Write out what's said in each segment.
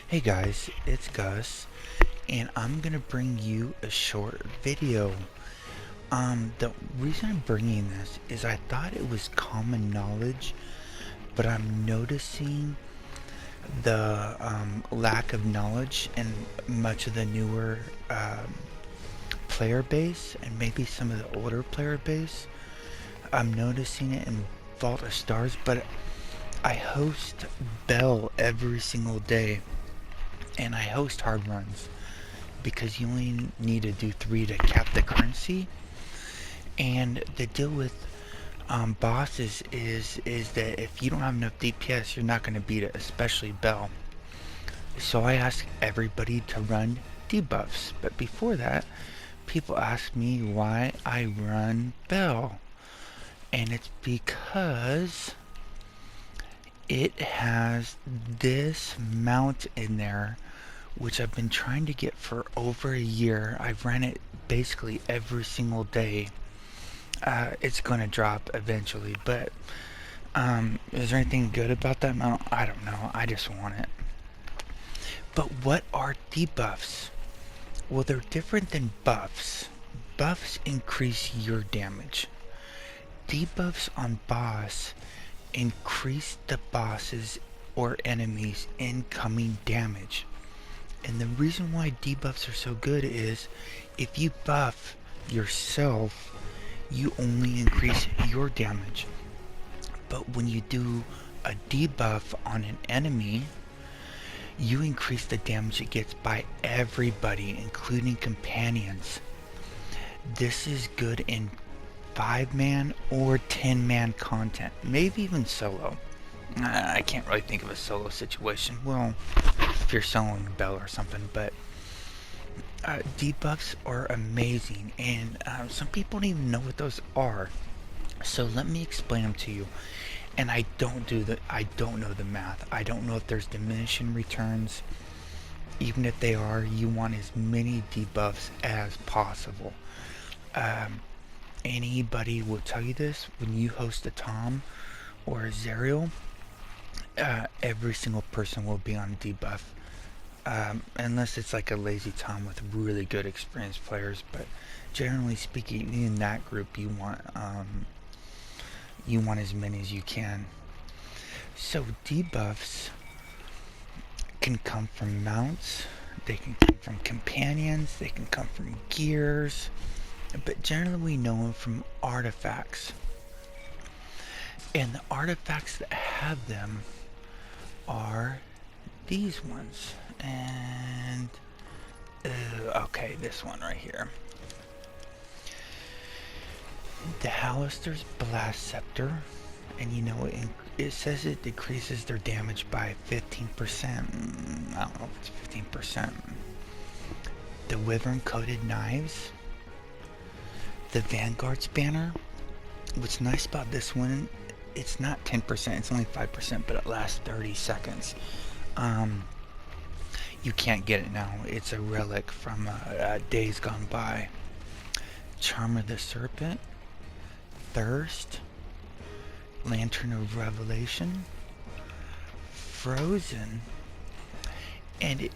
Hey guys, it's Gus, and I'm gonna bring you a short video. The reason I'm bringing this is I thought it was common knowledge, but I'm noticing the lack of knowledge in much of the newer player base, and maybe some of the older player base. I'm noticing it in Vault of Stars, but I host Bell every single day, and I host hard runs, because you only need to do 3 to cap the currency. And the deal with bosses is that if you don't have enough DPS, you're not going to beat it, especially Bell. So I ask everybody to run debuffs. But before that, people ask me why I run Bell. And it's because it has this mount in there, which I've been trying to get for over a year. I've ran it basically every single day. It's going to drop eventually, but is there anything good about that mount? I don't know. I just want it. But what are debuffs? Well, they're different than buffs. Buffs increase your damage. Debuffs on boss increase the boss's or enemies' incoming damage. And the reason why debuffs are so good is if you buff yourself, you only increase your damage. But when you do a debuff on an enemy, you increase the damage it gets by everybody, including companions. This is good in 5-man or 10-man content, maybe even solo. I can't really think of a solo situation. Well, if you're soloing Bell or something, but debuffs are amazing, and some people don't even know what those are. So let me explain them to you. And I don't know the math. I don't know if there's diminishing returns. Even if they are, you want as many debuffs as possible. Anybody will tell you this when you host a Tom or a Zerial. Every single person will be on debuff. Unless it's like a lazy Tom with really good experienced players, but generally speaking, in that group, you want as many as you can. So debuffs can come from mounts, they can come from companions, they can come from gears, but generally we know them from artifacts. And the artifacts that have them are these ones. And okay, this one right here. The Hallister's Blast Scepter, and you know it says it decreases their damage by 15%. I don't know if it's 15%. The Wyvern Coated Knives. The Vanguard's Banner. What's nice about this one, it's not 10%, it's only 5%, but it lasts 30 seconds. You can't get it now. It's a relic from days gone by. Charm of the Serpent. Thirst. Lantern of Revelation. Frozen. And it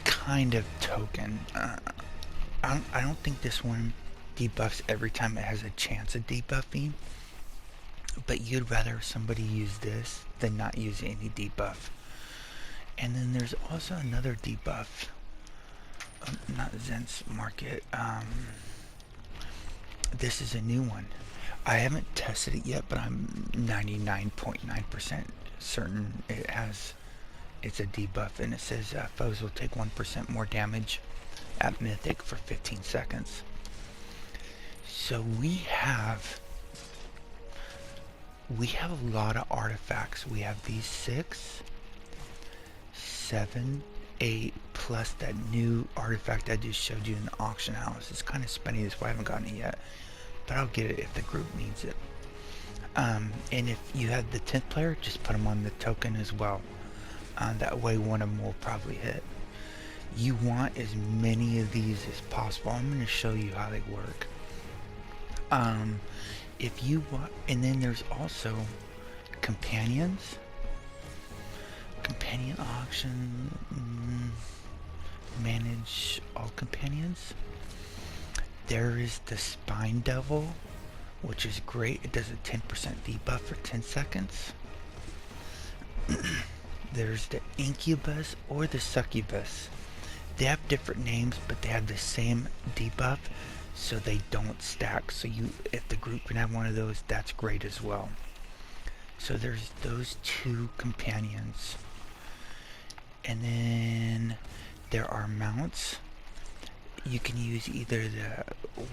kind of token. I don't think this one debuffs every time it has a chance of debuffing, but you'd rather somebody use this than not use any debuff. And then there's also another debuff, not Zent's Market. This is a new one. I haven't tested it yet, but I'm 99.9% certain it's a debuff, and it says foes will take 1% more damage at Mythic for 15 seconds. So we have a lot of artifacts. We have these 6, 7, 8, plus that new artifact I just showed you in the auction house. It's kind of spenny, that's why I haven't gotten it yet, but I'll get it if the group needs it. And if you have the 10th player, just put them on the token as well. That way one of them will probably hit. You want as many of these as possible. I'm going to show you how they work. If you want, and then there's also companions. Companion auction. Manage all companions. There is the Spine Devil, which is great. It does a 10% debuff for 10 seconds. There's the Incubus or the Succubus. They have different names, but they have the same debuff, so they don't stack. So if the group can have one of those, that's great as well. So there's those two companions. And then there are mounts. You can use either the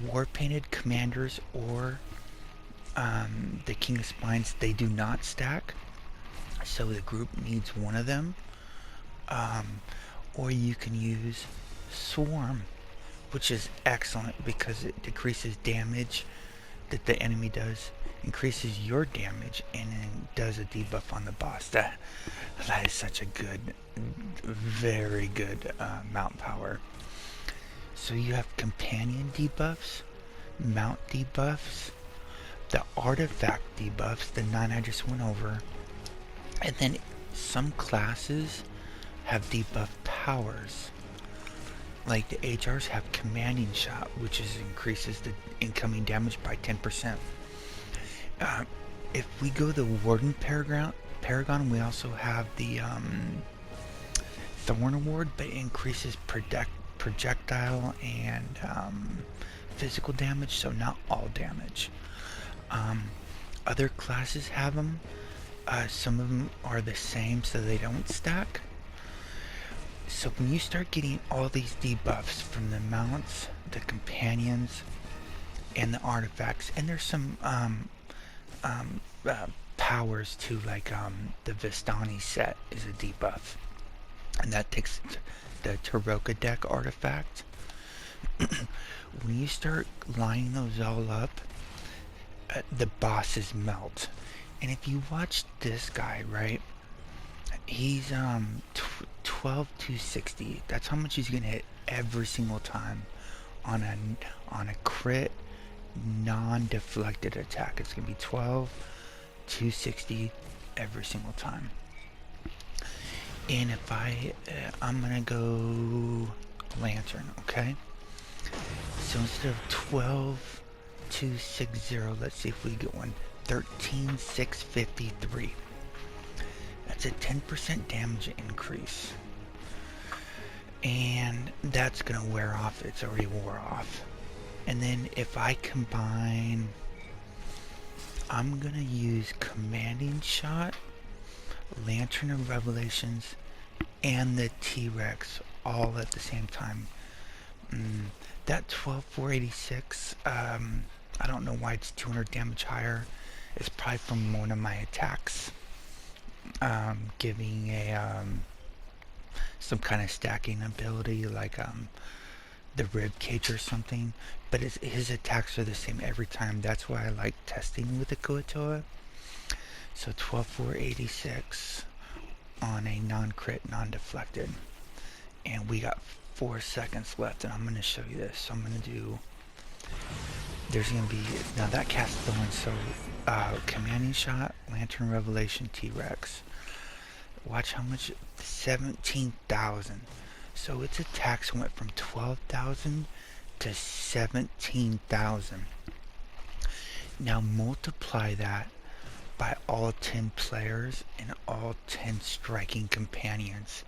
War Painted Commanders or the King of Spines. They do not stack, so the group needs one of them. Or you can use Swarm, which is excellent because it decreases damage that the enemy does, increases your damage, and then does a debuff on the boss. That is such a good, very good mount power. So you have companion debuffs, mount debuffs, the artifact debuffs, the 9 I just went over, and then some classes have debuff powers. Like the HRs have commanding shot, which increases the incoming damage by 10%. If we go the Warden Paragon, we also have the Thorn Award, but it increases projectile and physical damage, so not all damage. Other classes have them. Some of them are the same, so they don't stack. So when you start getting all these debuffs from the mounts, the companions, and the artifacts, and there's some powers too, like the Vistani set is a debuff, and that takes the Taroka deck artifact. When you start lining those all up, the bosses melt. And if you watch this guy, right, he's 12,260. That's how much he's gonna hit every single time on a crit non-deflected attack. It's gonna be 12,260 every single time. And if I'm gonna go Lantern, okay? So instead of 12,260, let's see if we get one. 13,653. That's a 10% damage increase. And that's gonna wear off. It's already wore off. And then if I combine, I'm gonna use Commanding Shot, Lantern of Revelations, and the T-Rex all at the same time. That 12,486, I don't know why it's 200 damage higher. It's probably from one of my attacks, giving a some kind of stacking ability, like the rib cage or something. But his attacks are the same every time. That's why I like testing with the Koatoa. So 12,486 on a non-crit, non-deflected, and we got 4 seconds left, and I'm going to show you this. So I'm going to do. There's going to be, now that casts Thorn, so Commanding Shot, Lantern Revelation, T-Rex. Watch how much, 17,000. So its attacks went from 12,000 to 17,000. Now multiply that by all 10 players and all 10 striking companions.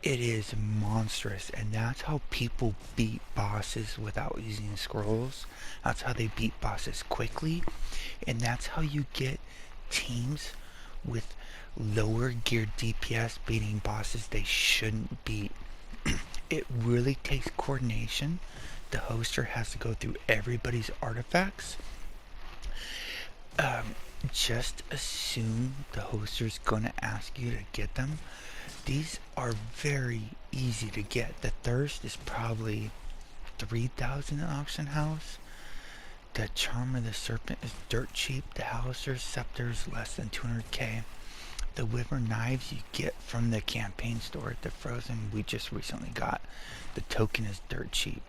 It is monstrous, and that's how people beat bosses without using scrolls. That's how they beat bosses quickly, and that's how you get teams with lower geared DPS beating bosses they shouldn't beat. It really takes coordination. The hoster has to go through everybody's artifacts. Just assume the hoster's going to ask you to get them. These are very easy to get. The Thirst is probably 3,000 in Auction House. The Charm of the Serpent is dirt cheap. The Hallister Scepter is less than 200k. The Wyvern Knives you get from the campaign store at the Frozen we just recently got. The token is dirt cheap.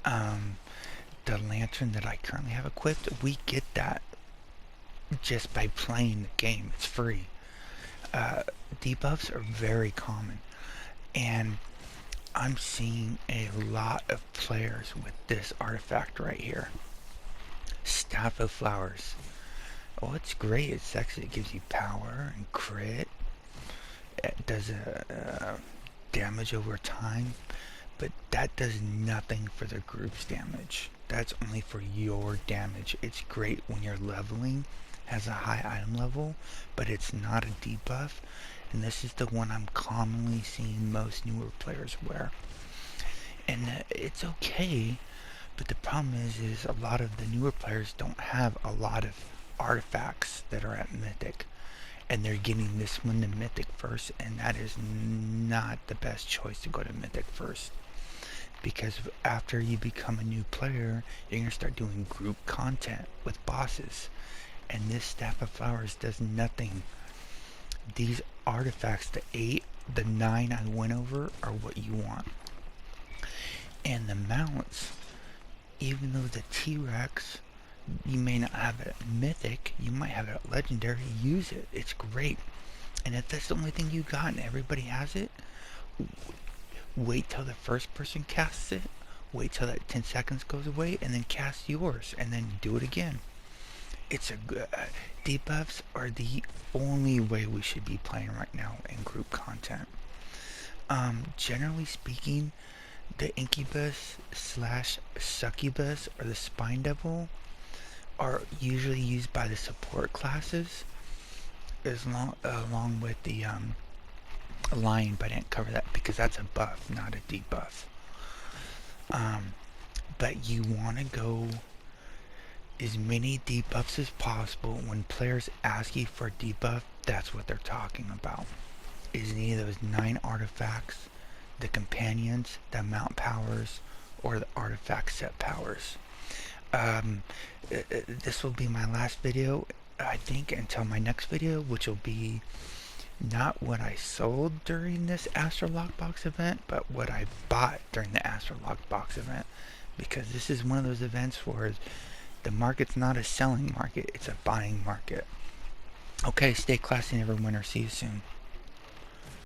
The Lantern that I currently have equipped, we get that just by playing the game. It's free. Debuffs are very common, and I'm seeing a lot of players with this artifact right here. Staff of Flowers. Oh, it's great. It's sexy. It gives you power and crit. It does damage over time, but that does nothing for the group's damage. That's only for your damage. It's great when you're leveling, has a high item level, but it's not a debuff, and this is the one I'm commonly seeing most newer players wear. And it's okay, but the problem is a lot of the newer players don't have a lot of artifacts that are at Mythic, and they're getting this one to Mythic first, and that is not the best choice to go to Mythic first. Because after you become a new player, you're going to start doing group content with bosses. And this Staff of Flowers does nothing. These artifacts, the 8, the 9 I went over, are what you want. And the mounts, even though the T-Rex, you may not have it at Mythic, you might have it at Legendary, use it. It's great. And if that's the only thing you got and everybody has it, wait till the first person casts it, wait till that 10 seconds goes away, and then cast yours, and then do it again. It's a good... debuffs are the only way we should be playing right now in group content. Generally speaking, the Incubus slash Succubus or the Spine Devil are usually used by the support classes, along with the Lion, but I didn't cover that because that's a buff, not a debuff. But you want to go as many debuffs as possible. When players ask you for a debuff, that's what they're talking about. Is any of those 9 artifacts, the companions, the mount powers, or the artifact set powers. This will be my last video, I think, until my next video, which will be not what I sold during this Astro Lockbox event, but what I bought during the Astro Lockbox event. Because this is one of those events where the market's not a selling market, it's a buying market. Okay, stay classy, Neverwinter. See you soon.